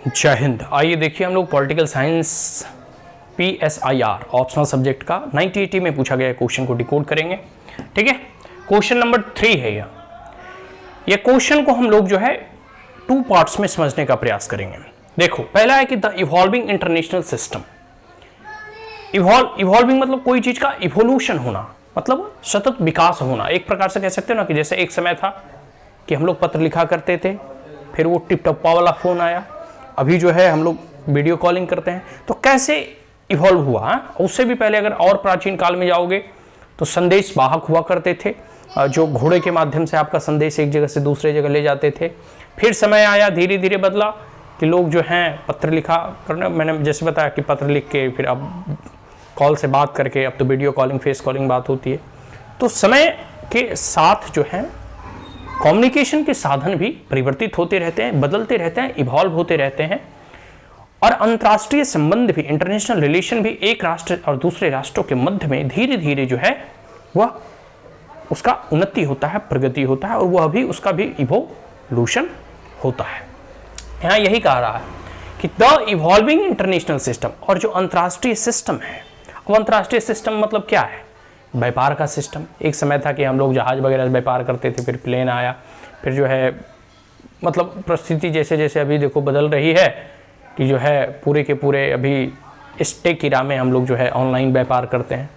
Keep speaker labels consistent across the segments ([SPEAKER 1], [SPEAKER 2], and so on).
[SPEAKER 1] जय हिंद। आइए देखिए हम लोग political science PSIR optional subject का 9080 में पूछा गया क्वेश्चन को डिकोड करेंगे। ठीक है, क्वेश्चन नंबर 3 है यह क्वेश्चन को हम लोग जो है 2 पार्ट्स में समझने का प्रयास करेंगे। देखो, पहला है कि the evolving international system. Evolving मतलब कोई चीज का इवोल्यूशन होना, मतलब सतत विकास होना। एक प्रकार से कह सकते हो ना कि जैसे एक समय था कि हम लोग पत्र लिखा करते थे, फिर वो टिप टप्पा वाला फोन आया, अभी जो है हम लोग वीडियो कॉलिंग करते हैं। तो कैसे इवॉल्व हुआ? उससे भी पहले अगर और प्राचीन काल में जाओगे तो संदेश वाहक हुआ करते थे, जो घोड़े के माध्यम से आपका संदेश एक जगह से दूसरे जगह ले जाते थे। फिर समय आया, धीरे धीरे बदला कि लोग जो हैं पत्र लिखा करना, मैंने जैसे बताया कि पत्र लिख के फिर अब कॉल से बात करके, अब तो वीडियो कॉलिंग, फेस कॉलिंग बात होती है। तो समय के साथ जो है कम्युनिकेशन के साधन भी परिवर्तित होते रहते हैं, बदलते रहते हैं, इवॉल्व होते रहते हैं। और अंतर्राष्ट्रीय संबंध भी, इंटरनेशनल रिलेशन भी एक राष्ट्र और दूसरे राष्ट्रों के मध्य में धीरे धीरे जो है वह उसका उन्नति होता है, प्रगति होता है, और वह भी उसका भी इवोल्यूशन होता है। यहाँ यही कहा रहा है कि द इवॉल्विंग इंटरनेशनल सिस्टम, और जो अंतर्राष्ट्रीय सिस्टम है। अब अंतर्राष्ट्रीय सिस्टम मतलब क्या है? व्यापार का सिस्टम। एक समय था कि हम लोग जहाज वगैरह से व्यापार करते थे, फिर प्लेन आया, फिर जो है मतलब परिस्थिति जैसे जैसे अभी देखो बदल रही है कि जो है पूरे के पूरे अभी इस टेक इरा में हम लोग जो है ऑनलाइन व्यापार करते हैं,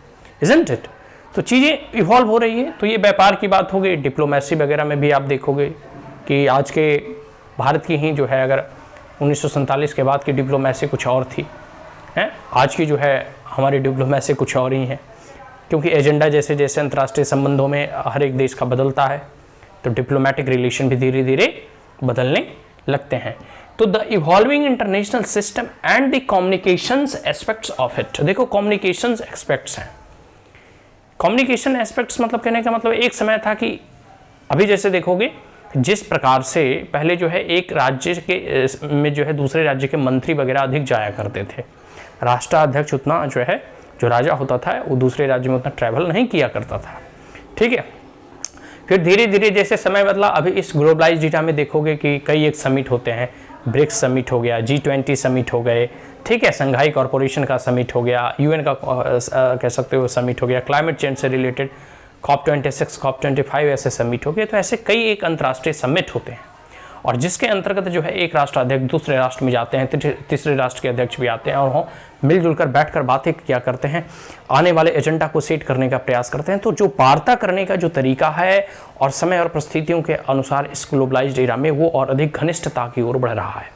[SPEAKER 1] इजंट इट? तो चीज़ें इवॉल्व हो रही है। तो ये व्यापार की बात हो गई। डिप्लोमेसी वगैरह में भी आप देखोगे कि आज के भारत की ही जो है, अगर 1947 के बाद की डिप्लोमेसी कुछ और थी, हैं आज की जो है हमारी डिप्लोमेसी कुछ और ही है, क्योंकि एजेंडा जैसे जैसे अंतर्राष्ट्रीय संबंधों में हर एक देश का बदलता है, तो डिप्लोमेटिक रिलेशन भी धीरे धीरे बदलने लगते हैं। तो the evolving international system and the communications aspects of it. देखो, कम्युनिकेशंस एस्पेक्ट्स हैं। कम्युनिकेशन एस्पेक्ट्स मतलब कहने का मतलब एक समय था कि अभी जैसे देखोगे जिस प्रकार से पहले जो है एक राज्य के में जो है दूसरे राज्य के मंत्री वगैरह अधिक जाया करते थे। राष्ट्राध्यक्ष उतना जो है, जो राजा होता था वो दूसरे राज्य में उतना ट्रैवल नहीं किया करता था। ठीक है, फिर धीरे धीरे जैसे समय बदला, अभी इस ग्लोबलाइज्ड डेटा में देखोगे कि कई एक समिट होते हैं। ब्रिक्स समिट हो गया, G20 समिट हो गए, ठीक है, संघाई कॉरपोरेशन का समिट हो गया, UN का कह सकते हो समिट हो गया, क्लाइमेट चेंज से रिलेटेड COP26, COP25 ऐसे समिट हो गए। तो ऐसे कई एक अंतर्राष्ट्रीय समिट होते हैं, और जिसके अंतर्गत जो है एक राष्ट्र अध्यक्ष दूसरे राष्ट्र में जाते हैं, तीसरे राष्ट्र के अध्यक्ष भी आते हैं, और वो मिलजुल कर बैठकर बातें किया करते हैं, आने वाले एजेंडा को सेट करने का प्रयास करते हैं। तो जो वार्ता करने का जो तरीका है और समय और परिस्थितियों के अनुसार इस ग्लोबलाइज्ड एरा में वो और अधिक घनिष्ठता की ओर बढ़ रहा है।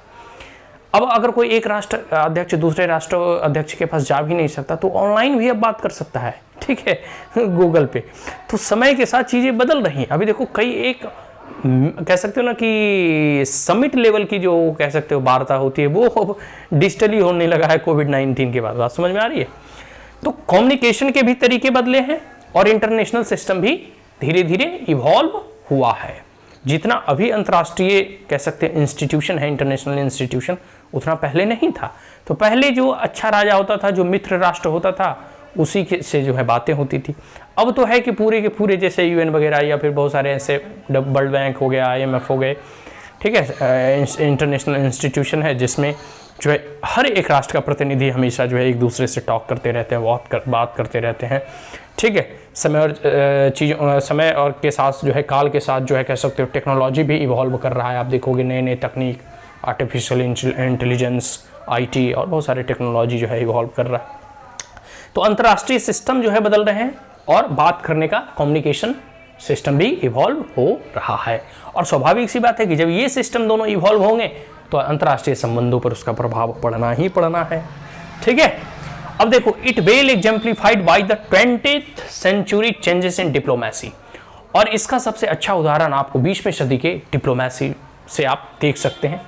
[SPEAKER 1] अब अगर कोई एक राष्ट्र अध्यक्ष दूसरे राष्ट्र अध्यक्ष के पास जा भी नहीं सकता, तो ऑनलाइन भी अब बात कर सकता है, ठीक है, गूगल पे। तो समय के साथ चीज़ें बदल रही हैं। अभी देखो कई एक कह सकते हो ना कि समिट लेवल की जो कह सकते हो वार्ता होती है वो डिजिटली होने लगा है कोविड-19 के बाद। बात समझ में आ रही है? तो कम्युनिकेशन के भी तरीके बदले हैं, और इंटरनेशनल सिस्टम भी धीरे धीरे इवॉल्व हुआ है। जितना अभी अंतर्राष्ट्रीय कह सकते हैं इंस्टीट्यूशन है, इंटरनेशनल इंस्टीट्यूशन, उतना पहले नहीं था। तो पहले जो अच्छा राजा होता था, जो मित्र राष्ट्र होता था, उसी से जो है बातें होती थी। अब तो है कि पूरे के पूरे जैसे UN वगैरह या फिर बहुत सारे ऐसे वर्ल्ड बैंक हो गया, IMF हो गए, ठीक है, इंटरनेशनल इंस्टीट्यूशन है, जिसमें जो है हर एक राष्ट्र का प्रतिनिधि हमेशा जो है एक दूसरे से टॉक करते रहते हैं, बात करते रहते हैं। ठीक है, समय और के साथ जो है, काल के साथ जो है कह सकते हो टेक्नोलॉजी भी इवॉल्व कर रहा है। आप देखोगे नए नए तकनीक, आर्टिफिशियल इंटेलिजेंस, IT और बहुत सारे टेक्नोलॉजी जो है इवॉल्व कर रहा है। तो अंतर्राष्ट्रीय सिस्टम जो है बदल रहे हैं, और बात करने का कम्युनिकेशन सिस्टम भी इवॉल्व हो रहा है। और स्वाभाविक सी बात है कि जब ये सिस्टम दोनों इवॉल्व होंगे तो अंतर्राष्ट्रीय संबंधों पर उसका प्रभाव पड़ना ही पड़ना है। ठीक है, अब देखो, it well exemplified by the 20th century changes in diplomacy. और इसका सबसे अच्छा उदाहरण आपको 20वीं सदी के डिप्लोमेसी से आप देख सकते हैं।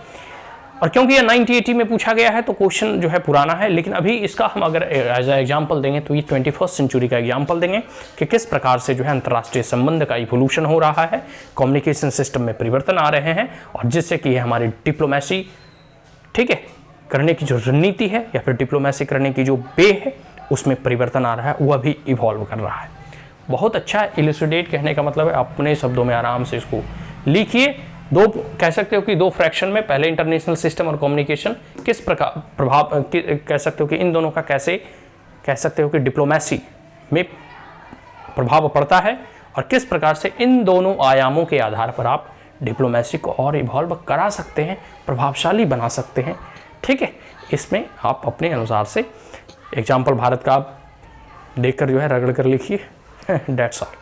[SPEAKER 1] और क्योंकि ये 9080 में पूछा गया है तो क्वेश्चन जो है पुराना है, लेकिन अभी इसका हम अगर एज ए एग्जाम्पल देंगे तो ये 21st सेंचुरी का एग्जाम्पल देंगे कि किस प्रकार से जो है अंतर्राष्ट्रीय संबंध का इवोल्यूशन हो रहा है, कम्युनिकेशन सिस्टम में परिवर्तन आ रहे हैं, और जिससे कि हमारी डिप्लोमेसी, ठीक है, करने की जो रणनीति है या फिर डिप्लोमेसी करने की जो वे है उसमें परिवर्तन आ रहा है, वह भी इवॉल्व कर रहा है। बहुत अच्छा इलस्ट्रेट कहने का मतलब है, अपने शब्दों में आराम से इसको लिखिए दो कह सकते हो कि दो फ्रैक्शन में, पहले इंटरनेशनल सिस्टम और कम्युनिकेशन, किस प्रकार प्रभाव कह सकते हो कि इन दोनों का कैसे कह सकते हो कि डिप्लोमेसी में प्रभाव पड़ता है, और किस प्रकार से इन दोनों आयामों के आधार पर आप डिप्लोमेसी को और इवॉल्व करा सकते हैं, प्रभावशाली बना सकते हैं। ठीक है, इसमें आप अपने अनुसार से एग्जाम्पल भारत का आप देखकर जो है रगड़ कर लिखिए। That's all.